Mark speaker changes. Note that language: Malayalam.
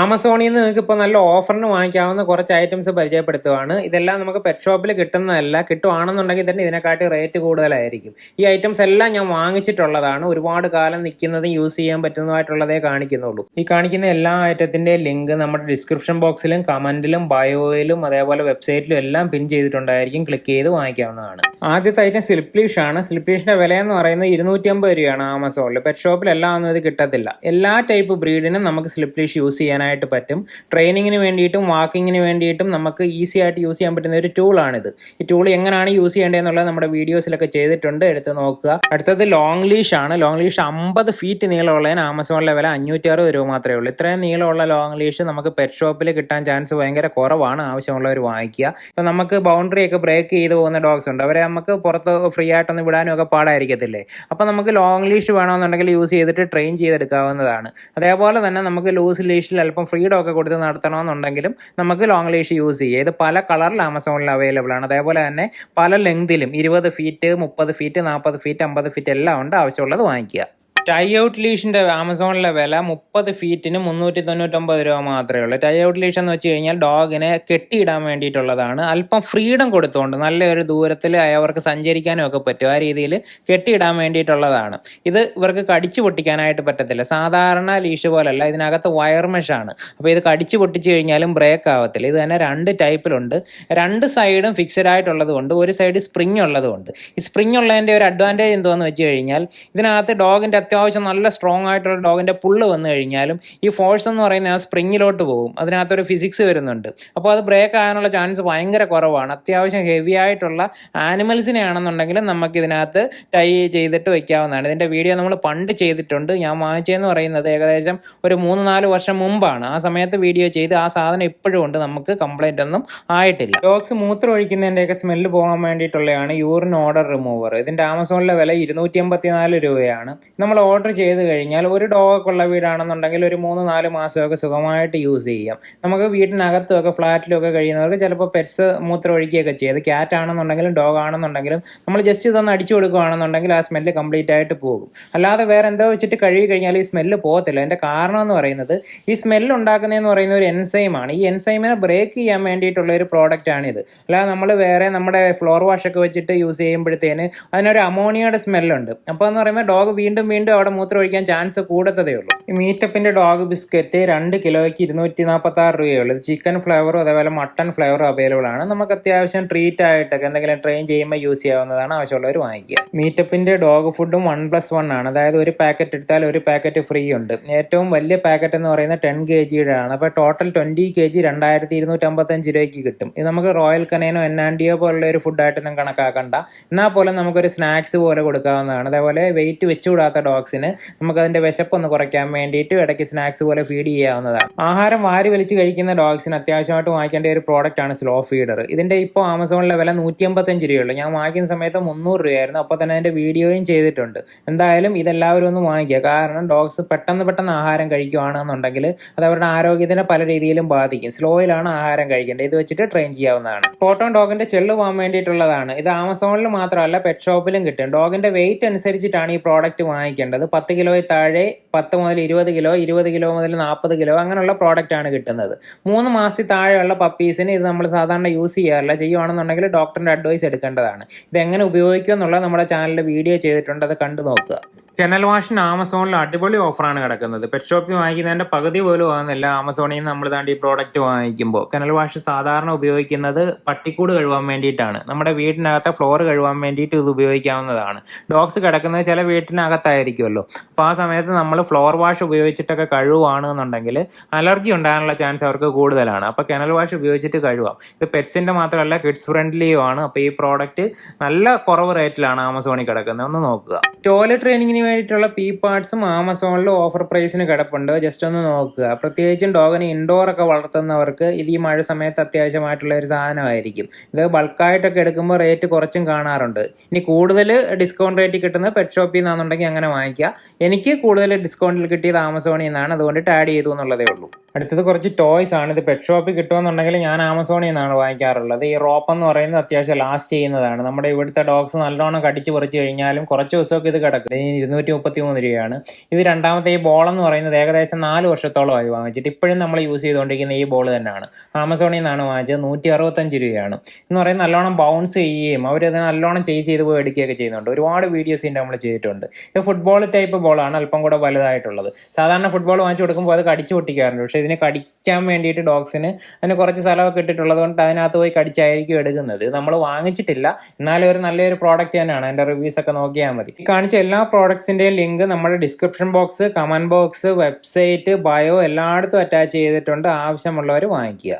Speaker 1: ആമസോണിൽ നിന്ന് നിങ്ങൾക്ക് ഇപ്പോൾ നല്ല ഓഫറിന് വാങ്ങിക്കാവുന്ന കുറച്ച് ഐറ്റംസ് പരിചയപ്പെടുത്തുവാണ്. ഇതെല്ലാം നമുക്ക് പെറ്റ് ഷോപ്പിൽ കിട്ടുന്നതല്ല. കിട്ടുവാണെന്നുണ്ടെങ്കിൽ തന്നെ ഇതിനെക്കാട്ടി റേറ്റ് കൂടുതലായിരിക്കും. ഈ ഐറ്റംസ് എല്ലാം ഞാൻ വാങ്ങിച്ചിട്ടുള്ളതാണ്. ഒരുപാട് കാലം നിൽക്കുന്നതും യൂസ് ചെയ്യാൻ പറ്റുന്നതായിട്ടുള്ളതേ കാണിക്കുന്നുള്ളൂ. ഈ കാണിക്കുന്ന എല്ലാ ഐറ്റത്തിൻ്റെ ലിങ്ക് നമ്മുടെ ഡിസ്ക്രിപ്ഷൻ ബോക്സിലും കമൻറ്റിലും ബയോയിലും അതേപോലെ വെബ്സൈറ്റിലും എല്ലാം പിൻ ചെയ്തിട്ടുണ്ടായിരിക്കും. ക്ലിക്ക് ചെയ്ത് വാങ്ങിക്കാവുന്നതാണ്. ആദ്യത്തെ ഐറ്റം സ്ലിപ്ലീഷ് ആണ്. സ്ലിപ്ലീഷിൻ്റെ വില എന്ന് പറയുന്നത് 250 രൂപയാണ് ആമസോണിൽ. പെറ്റ് ഷോപ്പിലെല്ലാം ഒന്നും ഇത് കിട്ടത്തില്ല. എല്ലാ ടൈപ്പ് ബ്രീഡിനും നമുക്ക് സ്ലിപ്ലീഷ് യൂസ് ചെയ്യാനായിട്ട് പറ്റും. ട്രെയിനിങ്ങിന് വേണ്ടിയിട്ടും വാക്കിങ്ങിന് വേണ്ടിയിട്ടും നമുക്ക് ഈസി ആയിട്ട് യൂസ് ചെയ്യാൻ പറ്റുന്ന ഒരു ടൂളാണിത്. ഈ ടൂൾ എങ്ങനെയാണ് യൂസ് ചെയ്യേണ്ടതെന്നുള്ളത് നമ്മുടെ വീഡിയോസിലൊക്കെ ചെയ്തിട്ടുണ്ട്, എടുത്ത് നോക്കുക. അടുത്തത് ലോങ് ലീഷ് ആണ്. ലോങ് ലീഷ് 50 ഫീറ്റ് നീളമുള്ളതിന് ആമസോണിലെ വില 560 രൂപ മാത്രമേ ഉള്ളൂ. ഇത്രയും നീളമുള്ള ലോങ് ലീഷ് നമുക്ക് പെറ്റ് ഷോപ്പിൽ കിട്ടാൻ ചാൻസ് ഭയങ്കര കുറവാണ്. ആവശ്യമുള്ളവർ വാങ്ങിക്കുക. ഇപ്പം നമുക്ക് ബൗണ്ടറി ഒക്കെ ബ്രേക്ക് ചെയ്ത് പോകുന്ന ഡോഗ്സ് ഉണ്ട്. അവരെ നമുക്ക് പുറത്ത് ഫ്രീ ആയിട്ടൊന്ന് വിടാനും ഒക്കെ പാടായിരിക്കത്തില്ലേ. അപ്പം നമുക്ക് ലോങ് ലീഷ് വേണമെന്നുണ്ടെങ്കിൽ യൂസ് ചെയ്തിട്ട് ട്രെയിൻ ചെയ്തെടുക്കാവുന്നതാണ്. അതേപോലെ തന്നെ നമുക്ക് ലൂസ് ലീഷിൽ അല്പം ഫ്രീഡം ഒക്കെ കൊടുത്ത് നടത്തണമെന്നുണ്ടെങ്കിലും നമുക്ക് ലോങ് ലീഷ് യൂസ് ചെയ്യാം. ഇത് പല കളറിൽ ആമസോണിൽ അവൈലബിൾ ആണ്. അതേപോലെ തന്നെ പല ലെങ്തിലും 20 ഫീറ്റ് 30 ഫീറ്റ് 40 ഫീറ്റ് 50 ഫീറ്റ് എല്ലാം ഉണ്ട്. ആവശ്യമുള്ളത് വാങ്ങിക്കുക. ടൈ ഔട്ട് ലീഷിൻ്റെ ആമസോണിലെ വില 30 ഫീറ്റിന് 399 രൂപ മാത്രമേ ഉള്ളൂ. ടൈ ഔട്ട് ലീഷ് എന്ന് വെച്ച് കഴിഞ്ഞാൽ ഡോഗിനെ കെട്ടിയിടാൻ വേണ്ടിയിട്ടുള്ളതാണ്. അല്പം ഫ്രീഡം കൊടുത്തുകൊണ്ട് നല്ലൊരു ദൂരത്തിൽ അവർക്ക് സഞ്ചരിക്കാനും ഒക്കെ പറ്റും. ആ രീതിയിൽ കെട്ടിയിടാൻ വേണ്ടിയിട്ടുള്ളതാണ്. ഇത് ഇവർക്ക് കടിച്ചു പൊട്ടിക്കാനായിട്ട് പറ്റത്തില്ല. സാധാരണ ലീഷ് പോലല്ല, ഇതിനകത്ത് വയർ മെഷാണ്. അപ്പോൾ ഇത് കടിച്ചു പൊട്ടിച്ച് കഴിഞ്ഞാലും ബ്രേക്ക് ആവത്തില്ല. ഇത് തന്നെ 2 ടൈപ്പിലുണ്ട്. 2 സൈഡും ഫിക്സഡ് ആയിട്ടുള്ളത് കൊണ്ട് ഒരു സൈഡ് സ്പ്രിങ് ഉള്ളതുകൊണ്ട്. ഈ സ്പ്രിങ് ഉള്ളതിൻ്റെ ഒരു അഡ്വാൻറ്റേജ് എന്താണെന്ന് വെച്ച് കഴിഞ്ഞാൽ ഇതിനകത്ത് ഡോഗിൻ്റെ അത്യാവശ്യം നല്ല സ്ട്രോങ് ആയിട്ടുള്ള ഡോഗിൻ്റെ പുള്ള് വന്നു കഴിഞ്ഞാലും ഈ ഫോഴ്സ് എന്ന് പറയുന്നത് ആ സ്പ്രിങ്ങിലോട്ട് പോകും. അതിനകത്തൊരു ഫിസിക്സ് വരുന്നുണ്ട്. അപ്പോൾ അത് ബ്രേക്ക് ആകാനുള്ള ചാൻസ് ഭയങ്കര കുറവാണ്. അത്യാവശ്യം ഹെവി ആയിട്ടുള്ള ആനിമൽസിനെ ആണെന്നുണ്ടെങ്കിലും നമുക്ക് ഇതിനകത്ത് ടൈ ചെയ്തിട്ട് വയ്ക്കാവുന്നതാണ്. ഇതിൻ്റെ വീഡിയോ നമ്മൾ പണ്ട് ചെയ്തിട്ടുണ്ട്. ഞാൻ വാങ്ങിച്ചതെന്ന് പറയുന്നത് ഏകദേശം ഒരു 3-4 വർഷം മുമ്പാണ്. ആ സമയത്ത് വീഡിയോ ചെയ്ത് ആ സാധനം ഇപ്പോഴും ഉണ്ട്. നമുക്ക് കംപ്ലൈൻ്റ് ഒന്നും ആയിട്ടില്ല. ഡോഗ്സ് മൂത്രം ഒഴിക്കുന്നതിൻ്റെയൊക്കെ സ്മെല്ല് പോകാൻ വേണ്ടിയിട്ടുള്ളതാണ് യൂറിൻ ഓഡർ റിമൂവർ. ഇതിൻ്റെ ആമസോണിലെ വില 284 രൂപയാണ്. നമ്മൾ ഓർഡർ ചെയ്ത് കഴിഞ്ഞാൽ ഒരു ഡോഗൊക്കെയുള്ള വീടാണെന്നുണ്ടെങ്കിൽ ഒരു 3-4 മാസമൊക്കെ സുഖമായിട്ട് യൂസ് ചെയ്യാം. നമുക്ക് വീട്ടിനകത്തുമൊക്കെ ഫ്ലാറ്റിലൊക്കെ കഴിയുന്നവർക്ക് ചിലപ്പോൾ പെറ്റ്സ് മൂത്രം ഒഴിക്കുകയൊക്കെ ചെയ്യും. അത് ക്യാറ്റ് ആണെന്നുണ്ടെങ്കിലും ഡോഗ് ആണെന്നുണ്ടെങ്കിലും നമ്മൾ ജസ്റ്റ് ഇതൊന്ന് അടിച്ചു കൊടുക്കുകയാണെന്നുണ്ടെങ്കിൽ ആ സ്മെല്ല് കംപ്ലീറ്റ് ആയിട്ട് പോകും. അല്ലാതെ വേറെ എന്തോ വെച്ചിട്ട് കഴുകി കഴിഞ്ഞാൽ ഈ സ്മെല്ല് പോകത്തില്ല. അതിൻ്റെ കാരണം എന്ന് പറയുന്നത് ഈ സ്മെല്ല് ഉണ്ടാക്കുന്നതെന്ന് പറയുന്ന ഒരു എൻസൈമാണ്. ഈ എൻസൈമിനെ ബ്രേക്ക് ചെയ്യാൻ വേണ്ടിയിട്ടുള്ള ഒരു പ്രോഡക്റ്റാണിത്. അല്ലാതെ നമ്മൾ വേറെ നമ്മുടെ ഫ്ലോർ വാഷൊക്കെ വെച്ചിട്ട് യൂസ് ചെയ്യുമ്പോഴത്തേന് അതിനൊരു അമോണിയയുടെ സ്മെല്ലുണ്ട്. അപ്പോൾ എന്ന് പറയുമ്പോൾ ഡോഗ് വീണ്ടും അവിടെ മൂത്രം ഒഴിക്കാൻ ചാൻസ് കൂടത്തതേ ഉള്ളൂ. ഈ മീറ്റപ്പിൻ്റെ ഡോഗ് ബിസ്ക്കറ്റ് 2 കിലോയ്ക്ക് 246 രൂപയുള്ളൂ. ചിക്കൻ ഫ്ലേവറും അതേപോലെ മട്ടൺ ഫ്ലേവറും അവൈലബിൾ ആണ്. നമുക്ക് അത്യാവശ്യം ട്രീറ്റ് ആയിട്ടൊക്കെ എന്തെങ്കിലും ട്രെയിൻ ചെയ്യുമ്പോൾ യൂസ് ചെയ്യാവുന്നതാണ്. ആവശ്യമുള്ളവർ വാങ്ങിക്കുക. മീറ്റപ്പിൻ്റെ ഡോഗ് ഫുഡും 1+1 ആണ്. അതായത് ഒരു പാക്കറ്റ് എടുത്താൽ ഒരു പാക്കറ്റ് ഫ്രീ ഉണ്ട്. ഏറ്റവും വലിയ പാക്കറ്റ് എന്ന് പറയുന്നത് 10 kg ആണ്. അപ്പോൾ ടോട്ടൽ 20 kg 2255 രൂപയ്ക്ക് കിട്ടും. ഇത് നമുക്ക് റോയൽ കനേനോ എന്നാൻഡിയോ പോലുള്ള ഒരു ഫുഡായിട്ടൊന്നും കണക്കാക്കണ്ട. എന്നാൽ പോലും നമുക്കൊരു സ്നാക്സ് പോലെ കൊടുക്കാവുന്നതാണ്. അതേപോലെ വെയിറ്റ് വെച്ചുകൂടാത്ത ഡോഗ്സിന് നമുക്ക് അതിൻ്റെ വിശപ്പൊന്ന് കുറയ്ക്കാൻ വേണ്ടിയിട്ട് ഇടയ്ക്ക് സ്നാക്സ് പോലെ ഫീഡ് ചെയ്യാവുന്നതാണ്. ആഹാരം വാരി വലിച്ച് കഴിക്കുന്ന ഡോഗ്സിന് അത്യാവശ്യമായിട്ട് വാങ്ങിക്കേണ്ട ഒരു പ്രോഡക്റ്റാണ് സ്ലോ ഫീഡർ. ഇതിൻ്റെ ഇപ്പോൾ ആമസോണിലെ വില 185 രൂപയുള്ളൂ. ഞാൻ വാങ്ങിക്കുന്ന സമയത്ത് 300 രൂപയായിരുന്നു. അപ്പോൾ തന്നെ അതിൻ്റെ വീഡിയോയും ചെയ്തിട്ടുണ്ട്. എന്തായാലും ഇതെല്ലാവരും ഒന്ന് വാങ്ങിക്കുക. കാരണം ഡോഗ്സ് പെട്ടെന്ന് ആഹാരം കഴിക്കുകയാണെന്നുണ്ടെങ്കിൽ അത് അവരുടെ ആരോഗ്യത്തിനെ പല രീതിയിലും ബാധിക്കും. സ്ലോയിലാണ് ആഹാരം കഴിക്കേണ്ടത്. ഇത് വെച്ചിട്ട് ട്രെയിൻ ചെയ്യാവുന്നതാണ്. ഫോട്ടോ ഡോഗിൻ്റെ ചെള്ള് പോകാൻ വേണ്ടിയിട്ടുള്ളതാണ്. ഇത് ആമസോണിൽ മാത്രമല്ല പെറ്റ് ഷോപ്പിലും കിട്ടും. ഡോഗിൻ്റെ വെയിറ്റ് അനുസരിച്ചിട്ടാണ് ഈ പ്രോഡക്റ്റ് വാങ്ങിക്കേണ്ടത്. 10 കിലോയിൽ താഴെ 10 മുതൽ 20 കിലോ 20 കിലോ മുതൽ 40 കിലോ അങ്ങനെയുള്ള പ്രോഡക്റ്റാണ് കിട്ടുന്നത്. 3 മാസത്തിൽ താഴെയുള്ള പപ്പീസിന് ഇത് നമ്മൾ സാധാരണ യൂസ് ചെയ്യാറില്ല. ചെയ്യുകയാണെന്നുണ്ടെങ്കിൽ ഡോക്ടറിൻ്റെ അഡ്വൈസ് എടുക്കേണ്ടതാണ്. ഇതെങ്ങനെ ഉപയോഗിക്കുക എന്നുള്ളത് നമ്മുടെ ചാനലിൽ വീഡിയോ ചെയ്തിട്ടുണ്ട്. അത് കണ്ടു നോക്കുക. കെനൽ വാഷിന് ആമസോണിൽ അടിപൊളി ഓഫറാണ് കിടക്കുന്നത്. പെറ്റ് ഷോപ്പിൽ വാങ്ങിക്കുന്നതിൻ്റെ പകുതി പോലും ആകുന്നില്ല ആമസോണിൽ നിന്ന് നമ്മൾ താണ്ടി ഈ പ്രോഡക്റ്റ് വാങ്ങിക്കുമ്പോൾ. കെനൽ വാഷ് സാധാരണ ഉപയോഗിക്കുന്നത് പട്ടിക്കൂട് കഴുകാൻ വേണ്ടിയിട്ടാണ്. നമ്മുടെ വീടിനകത്തെ ഫ്ലോർ കഴുകാൻ വേണ്ടിയിട്ട് ഇത് ഉപയോഗിക്കാവുന്നതാണ്. ഡോഗ്സ് കിടക്കുന്നത് ചില വീട്ടിനകത്തായിരിക്കുമല്ലോ. അപ്പോൾ ആ സമയത്ത് നമ്മൾ ഫ്ലോർ വാഷ് ഉപയോഗിച്ചിട്ടൊക്കെ കഴുകുകയാണെന്നുണ്ടെങ്കിൽ അലർജി ഉണ്ടാകാനുള്ള ചാൻസ് അവർക്ക് കൂടുതലാണ്. അപ്പോൾ കെനൽ വാഷ് ഉപയോഗിച്ചിട്ട് കഴുകാം. ഇത് പെറ്റ്സിൻ്റെ മാത്രമല്ല കിഡ്സ് ഫ്രണ്ട്ലിയും ആണ്. അപ്പോൾ ഈ പ്രോഡക്റ്റ് നല്ല കുറവ് റേറ്റിലാണ് ആമസോണിൽ കിടക്കുന്നത്. ഒന്ന് നോക്കുക. ടോയ്ലറ്റ് ട്രെയിനിങ്ങിന് വേണ്ടിയിട്ടുള്ള പീ പാർട്സും ആമസോണിൽ ഓഫർ പ്രൈസിന് കിടപ്പുണ്ട്. ജസ്റ്റ് ഒന്ന് നോക്കുക. പ്രത്യേകിച്ചും ഡോഗിന് ഇൻഡോർ ഒക്കെ വളർത്തുന്നവർക്ക് ഇത് ഈ മഴ സമയത്ത് അത്യാവശ്യമായിട്ടുള്ള ഒരു സാധനമായിരിക്കും. ഇത് ബൾക്കായിട്ടൊക്കെ എടുക്കുമ്പോൾ റേറ്റ് കുറച്ചും കാണാറുണ്ട്. ഇനി കൂടുതൽ ഡിസ്കൗണ്ട് റേറ്റ് കിട്ടുന്നത് പെറ്റ് ഷോപ്പിൽ നിന്നാണെന്നുണ്ടെങ്കിൽ അങ്ങനെ വാങ്ങിക്കുക. എനിക്ക് കൂടുതൽ ഡിസ്കൗണ്ടിൽ കിട്ടിയത് ആമസോണിൽ നിന്നാണ്. അതുകൊണ്ട് ആഡ് ചെയ്തു എന്നുള്ളതേ ഉള്ളൂ. അടുത്തത് കുറച്ച് ടോയ്സ് ആണ്. ഇത് പെറ്റ് ഷോപ്പിൽ കിട്ടുമെന്നുണ്ടെങ്കിൽ ഞാൻ ആമസോണിൽ നിന്നാണ് വാങ്ങിക്കാറുള്ളത്. ഈ റോപ്പ് എന്ന് പറയുന്നത് അത്യാവശ്യം ലാസ്റ്റ് ചെയ്യുന്നതാണ്. നമ്മുടെ ഇവിടുത്തെ ഡോഗ്സ് നല്ലോണം കടിച്ച് പറിച്ച് കഴിഞ്ഞാലും കുറച്ച് ദിവസമൊക്കെ ഇത് കിടക്കും. ഇതിന് 233 രൂപയാണ്. ഇത് രണ്ടാമത്തെ ഈ ബോൾ എന്ന് പറയുന്നത് ഏകദേശം 4 വർഷത്തോളമായി വാങ്ങിച്ചിട്ട് ഇപ്പോഴും നമ്മൾ യൂസ് ചെയ്തുകൊണ്ടിരിക്കുന്ന ഈ ബോൾ തന്നെയാണ്. ആമസോണിൽ നിന്നാണ് വാങ്ങിച്ചത്. 165 രൂപയാണ്. എന്ന് പറയുന്നത് നല്ലോണം ബൗൺസ് ചെയ്യുകയും അവരത് നല്ലോണം ചേസ് ചെയ്ത് പോയി എടുക്കുകയൊക്കെ ചെയ്യുന്നുണ്ട്. ഒരുപാട് വീഡിയോസിൻ്റെ നമ്മൾ ചെയ്തിട്ടുണ്ട്. ഇത് ഫുട്ബോൾ ടൈപ്പ് ബോളാണ്, അല്പം കൂടെ വലുതായിട്ടുള്ളത്. സാധാരണ ഫുട്ബോൾ വാങ്ങിച്ചു കൊടുക്കുമ്പോൾ അത് കടിച്ചു പൊട്ടിക്കാറുണ്ട്. പക്ഷേ ഇതിനെ കടിക്കാൻ വേണ്ടിയിട്ട് ഡോഗ്സിന് അതിന് കുറച്ച് സ്ഥലമൊക്കെ ഇട്ടിട്ടുള്ളത് കൊണ്ട് അതിനകത്ത് പോയി കടിച്ചായിരിക്കും എടുക്കുന്നത്. നമ്മൾ വാങ്ങിച്ചിട്ടില്ല, എന്നാലും ഒരു നല്ലൊരു പ്രോഡക്റ്റ് തന്നെയാണ്. അതിൻ്റെ റിവ്യൂസ് ഒക്കെ നോക്കിയാൽ മതി. ഈ കാണിച്ച എല്ലാ പ്രോഡക്ട്സിൻ്റെയും ലിങ്ക് നമ്മുടെ description box, comment box, website, bio എല്ലായിടത്തും അറ്റാച്ച് ചെയ്തിട്ടുണ്ട്. ആവശ്യമുള്ളവർ വാങ്ങിക്കുക.